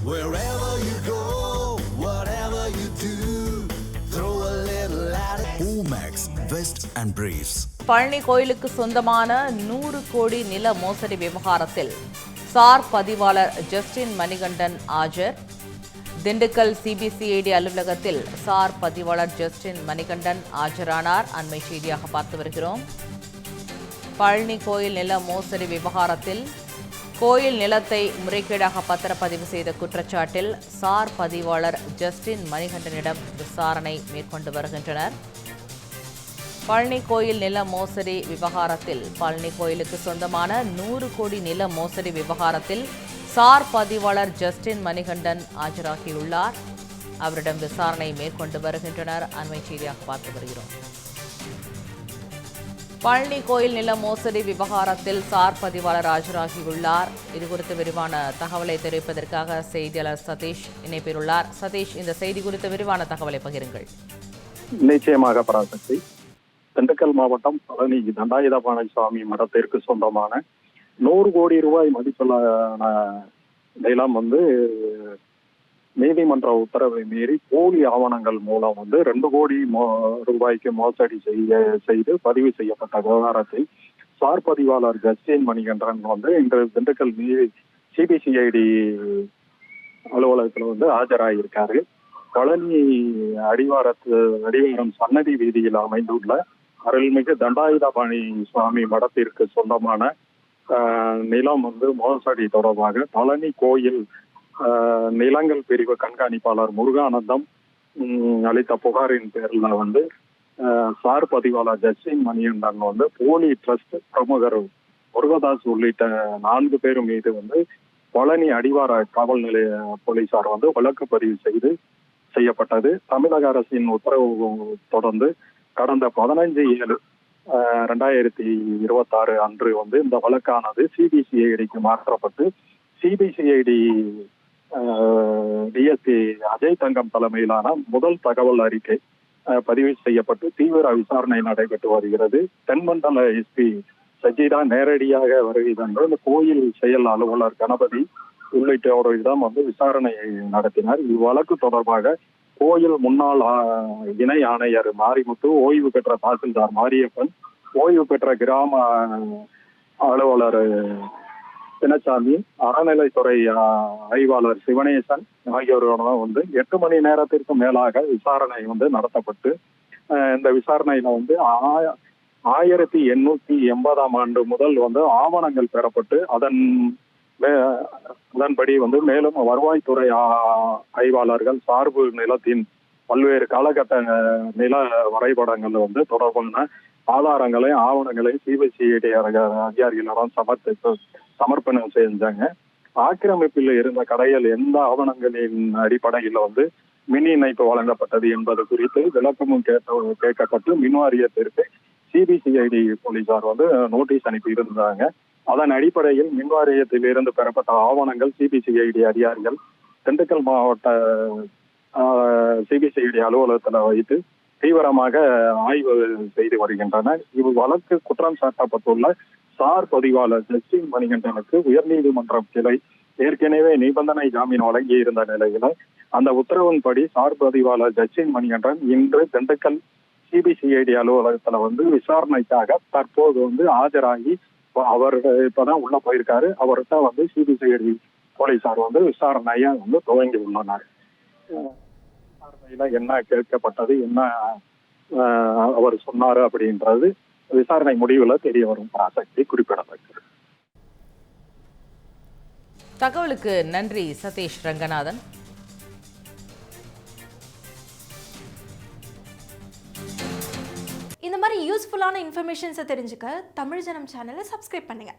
Wherever you go, whatever you do, throw a little at it. Omax, Vest and Briefs. Palani கோயிலுக்கு சொந்தமான 100 கோடி நில மோசடி விவகாரத்தில் சார் பதிவாளர் ஜஸ்டின் மணிகண்டன் ஆஜர். திண்டுக்கல் சிபிசிஐடி அலுவலகத்தில் சார் பதிவாளர் ஜஸ்டின் மணிகண்டன் ஆஜரானார். அண்மை செய்தியாக பார்த்து வருகிறோம். பழனி கோயில் நில மோசடி விவகாரத்தில் கோயில் நிலத்தை முறைகேடாக பத்திரப்பதிவு செய்த குற்றச்சாட்டில் சார் பதிவாளர் ஜஸ்டின் மணிகண்டனிடம் விசாரணை மேற்கொண்டு வருகின்றனர். பழனி கோயில் நில மோசடி விவகாரத்தில் பழனி கோயிலுக்கு சொந்தமான 100 கோடி நில மோசடி விவகாரத்தில் சார் பதிவாளர் ஜஸ்டின் மணிகண்டன் ஆஜராகியுள்ளார். அவரிடம் விசாரணை மேற்கொண்டு வருகின்றனர். அண்மை செய்தியாக பார்த்து வருகிறோம். பழனி கோயில் நில மோசடி விவகாரத்தில் சார் பதிவாளர் ஆஜராகியுள்ளார். இதுகுறித்து விரிவான தகவலை தெரிவிப்பதற்காக செய்தியாளர் சதீஷ் இணைப்பிலுள்ளார். சதீஷ், இந்த செய்தி குறித்த விரிவான தகவலை பகிருங்கள். நிச்சயமாக பராசக்தி. திண்டுக்கல் மாவட்டம் பழனி தண்டாயுதபாணி சுவாமி மடத்திற்கு சொந்தமான 100 கோடி ரூபாய் மதிப்பிலான நிலம் நீதிமன்ற உத்தரவை மீறி போலி ஆவணங்கள் மூலம் 2 கோடி ரூபாய்க்கு மோசடி செய்து பதிவு செய்யப்பட்ட விவகாரத்தை சார் பதிவாளர் ஜஸ்டின் மணிகண்டன் இன்று திண்டுக்கல் சிபிசிஐடி அலுவலகத்தில் ஆஜராகியிருக்காரு. பழனி அடிவாரம் சன்னதி வீதியில் அமைந்துள்ள அருள்மிகு தண்டாயுதபாணி சுவாமி மடத்திற்கு சொந்தமான நிலம் மோசடி தொடர்பாக பழனி கோயில் நிலங்கள் பிரிவு கண்காணிப்பாளர் முருகானந்தம் அளித்த புகாரின் பேரில் சார் பதிவாளர் ஜஸ்டின் மணிகண்டன் போலி ட்ரஸ்ட் பிரமுகர் முருகதாஸ் உள்ளிட்ட 4 பேர் மீது பழனி அடிவார காவல் நிலைய போலீசார் வழக்கு பதிவு செய்யப்பட்டது. தமிழக அரசின் உத்தரவு தொடர்ந்து கடந்த 15/7/2026 அன்று இந்த வழக்கானது சிபிசிஐடிக்கு மாற்றப்பட்டு சிபிசிஐடி டிஎஸ்பி அஜய் தங்கம் தலைமையிலான முதல் தகவல் அறிக்கை பதிவு செய்யப்பட்டு தீவிர விசாரணை நடைபெற்று வருகிறது. தென்மண்டல எஸ்பி சஜிதா நேரடியாக வருகை தந்து இந்த கோயில் செயல் அலுவலர் கணபதி உள்ளிட்டோரிடம் விசாரணை நடத்தினார். இவ்வழக்கு தொடர்பாக கோயில் முன்னாள் இணை ஆணையர் மாரிமுத்து, ஓய்வு பெற்ற தாசில்தார் மாரியப்பன், ஓய்வு பெற்ற கிராம அலுவலர் சின்னசாமி, அறநிலைத்துறை ஆய்வாளர் சிவனேசன் ஆகியோருடன் 8 மணி நேரத்திற்கு மேலாக விசாரணை நடத்தப்பட்டு இந்த விசாரணையில 1880ஆம் ஆண்டு முதல் ஆவணங்கள் பெறப்பட்டு அதன்படி மேலும் வருவாய்த்துறை ஆய்வாளர்கள் சார்பு நிலத்தின் பல்வேறு காலகட்ட நில வரைபடங்கள் தொடர்பான ஆவணங்களை சிபிசிஐடி அதிகாரிகளிடம் சமர்ப்பணம் செஞ்சாங்க. ஆக்கிரமிப்பில் இருந்த கடையில் எந்த ஆவணங்களின் அடிப்படையில் மின் இணைப்பு வழங்கப்பட்டது என்பது குறித்து விளக்கமும் கேட்கப்பட்டு மின் வாரியத்திற்கு சிபிசிஐடி போலீசார் நோட்டீஸ் அனுப்பி இருந்தாங்க. அதன் அடிப்படையில் மின் வாரியத்தில் இருந்து பெறப்பட்ட ஆவணங்கள் சிபிசிஐடி அதிகாரிகள் திண்டுக்கல் மாவட்ட சிபிசிஐடி அலுவலகத்தில் வைத்து தீவிரமாக ஆய்வு செய்து வருகின்றனர். இவ்வழக்கு குற்றம் சாட்டப்பட்டுள்ள சார் பதிவாளர் ஜஸ்டின் மணிகண்டனுக்கு உயர்நீதிமன்றம் கிளை ஏற்கனவே நிபந்தனை ஜாமீன் வழங்கி இருந்த நிலையில அந்த உத்தரவின்படி சார் பதிவாளர் ஜஸ்டின் மணிகண்டன் இன்று திண்டுக்கல் சிபிசிஐடி அலுவலகத்துல விசாரணைக்காக தற்போது ஆஜராகி அவர் இப்பதான் உள்ள போயிருக்காரு. அவர்கிட்ட சிபிசிஐடி போலீசார் விசாரணையை துவங்கி உள்ளனர். விசாரணையில என்ன கேட்கப்பட்டது, என்ன அவர் சொன்னாரு அப்படின்றது விசாரணை முடிவுல தெரிய வரும் ஆசக்தி குறிப்பிடத்தக்கது. தகவலுக்கு நன்றி சதீஷ் ரங்கநாதன். இந்த மாதிரி யூஸ்ஃபுல்லான இன்ஃபர்மேஷன்ஸை தெரிஞ்சுக்க தமிழ் ஜனம் சேனலை சப்ஸ்கிரைப் பண்ணுங்க.